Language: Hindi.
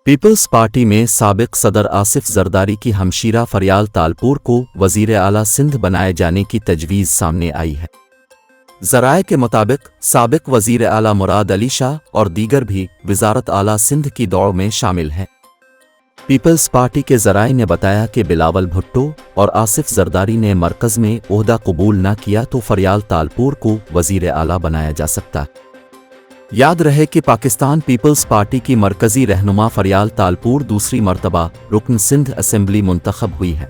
पीपल्स पार्टी में साबिक सदर आसिफ जरदारी की हमशीरा फरियाल तालपुर को वज़ीर आला सिंध बनाए जाने की तजवीज़ सामने आई है। ज़राए के मुताबिक साबिक वज़ीर आला मुराद अली शाह और दीगर भी वज़ारत आला सिंध की दौड़ में शामिल हैं। पीपल्स पार्टी के ज़राए ने बताया कि बिलावल भुट्टो और आसिफ जरदारी ने मरकज़ में ओहदा कबूल न किया तो फरियाल तालपुर को वज़ीर आला बनाया जा सकता है। याद रहे कि पाकिस्तान पीपल्स पार्टी की मरकज़ी रहनुमा फरियाल तालपुर दूसरी मरतबा रुकन सिंध असेंबली मुंतखब हुई है।